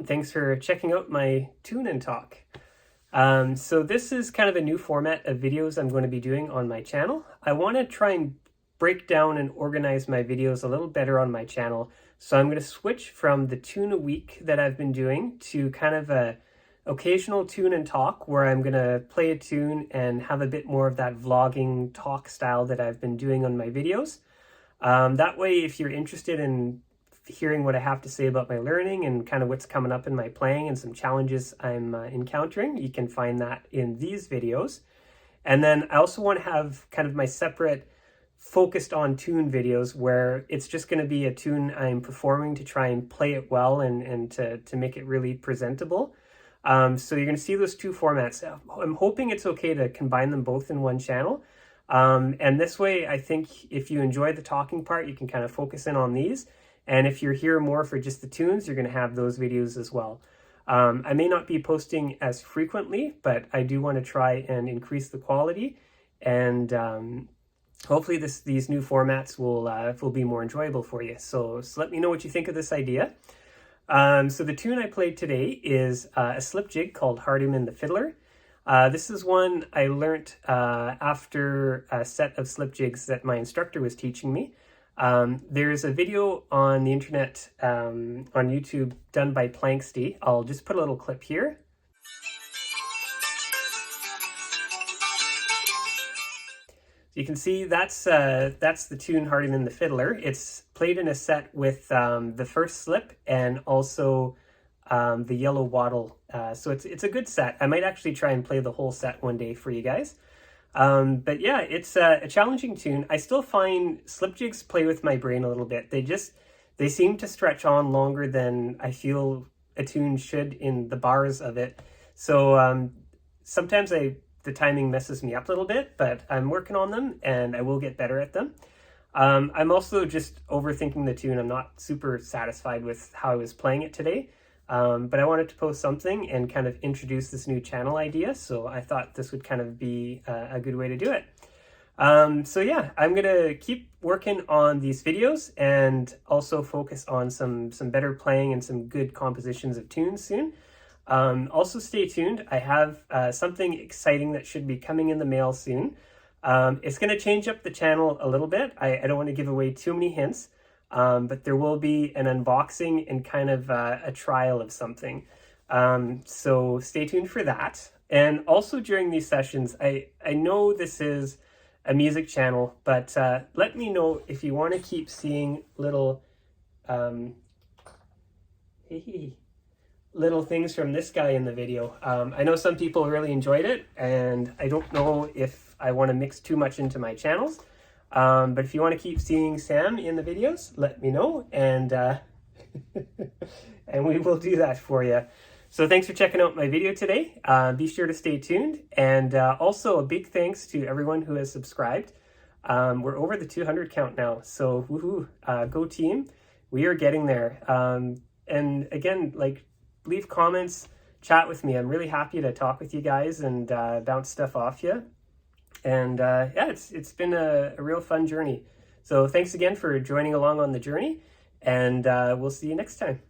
and thanks for checking out my Tune and Talk. So this is kind of a new format of videos I'm going to be doing on my channel. I want to try and break down and organize my videos a little better on my channel. So I'm going to switch from the tune a week that I've been doing to kind of a occasional tune and talk where I'm going to play a tune and have a bit more of that vlogging talk style that I've been doing on my videos. That way, if you're interested in hearing what I have to say about my learning and kind of what's coming up in my playing and some challenges I'm encountering, you can find that in these videos. And then I also want to have kind of my separate focused on tune videos where it's just going to be a tune I'm performing to try and play it well and to make it really presentable. So you're going to see those two formats. I'm hoping it's okay to combine them both in one channel. And this way, I think if you enjoy the talking part, you can kind of focus in on these. And if you're here more for just the tunes, you're going to have those videos as well. I may not be posting as frequently, but I do want to try and increase the quality. And hopefully these new formats will be more enjoyable for you. So let me know what you think of this idea. So the tune I played today is a slip jig called Hardiman the Fiddler. This is one I learnt after a set of slip jigs that my instructor was teaching me. There's a video on the internet on YouTube done by Planksty. I'll just put a little clip here. So you can see that's the tune Hardiman the Fiddler. It's played in a set with the first slip and also the yellow wattle. So it's a good set. I might actually try and play the whole set one day for you guys. But yeah, it's a challenging tune. I still find slip jigs play with my brain a little bit. They seem to stretch on longer than I feel a tune should in the bars of it. So sometimes the timing messes me up a little bit, but I'm working on them and I will get better at them. I'm also just overthinking the tune. I'm not super satisfied with how I was playing it today. But I wanted to post something and kind of introduce this new channel idea. So I thought this would kind of be a good way to do it. So yeah, I'm going to keep working on these videos and also focus on some better playing and some good compositions of tunes soon. Also stay tuned. I have something exciting that should be coming in the mail soon. It's going to change up the channel a little bit. I don't want to give away too many hints. But there will be an unboxing and kind of a trial of something. So stay tuned for that. And also during these sessions, I know this is a music channel, but let me know if you want to keep seeing little little things from this guy in the video. I know some people really enjoyed it, and I don't know if I want to mix too much into my channels. But if you want to keep seeing Sam in the videos, let me know, and and we will do that for you. So thanks for checking out my video today. Be sure to stay tuned, and also a big thanks to everyone who has subscribed. We're over the 200 count now, so woohoo, go team. We are getting there. And again, like, leave comments, chat with me. I'm really happy to talk with you guys and bounce stuff off you. And yeah, it's been a real fun journey. So thanks again for joining along on the journey, and we'll see you next time.